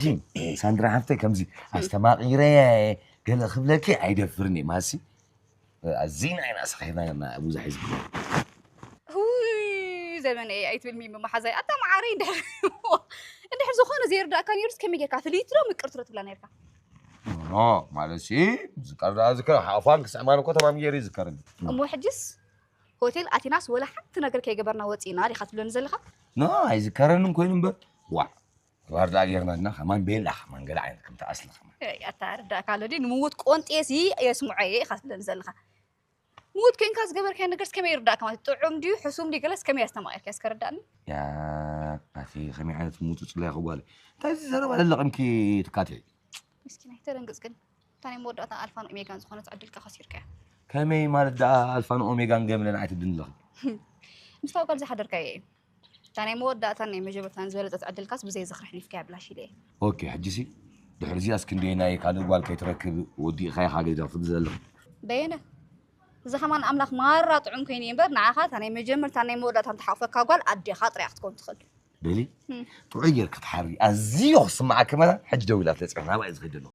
جيم ساندرا حفتي كمزي استماقيري قال خبلك عيدفرني ماسي الزين عين أصحينا ما أبو زحيز هوي زمان ايه ايت بالميم ما حزاي اتا معاري ده انت حرزو خانه زير دا كان يرس كم يجي كاثليترو مقرترت بلا نيركا معلشي ذكر حافان كسعمان كو تمام يري ذكرني امو حجس هوتيل اتيناس ولا حتى نجر كي جبرنا وصينا ري خاتلن زلخا لا هاي ذكرن كوين بر وا وارد اغيرنا كمان بيلا من قال عينك انت اصلا يا اتار دا قالو دي نموت قونطيسي يسمعي خاتلن زلخا موت كين كاس جبر كان نجرس كم يردا كمان طعم دي حسوم دي جلس كم يستمع كاس كردان يا في خمي عينة تموت تصلي خوالي تايز زرب على لقمكي تكاتي مسكين احترنقص كن تاني مودة ألفان أوميغا زخونة عدلك خسير كا كمي مال دا ألفان أوميغا نجملنا عيت الدنيا مستوى قال زي حدر كاي تاني مودة تاني مجبر تاني زولت عدلك كاس بزي زخرح لي في كاب لا شي ليه اوكي حجسي دحرزي اسكندينا كان قال كي تركب ودي خاي حاجه يدرف بزل بينه إذا كمان أملاك مرة طعم كيني ينبر نعاها تاني مجمر تاني مودة تاني تحافظ كقول أدي خاطر ياخد تكون تخل بلي تغير كتحري ازيو سمعك كمان حج دولات لصحنا ما يزغدلو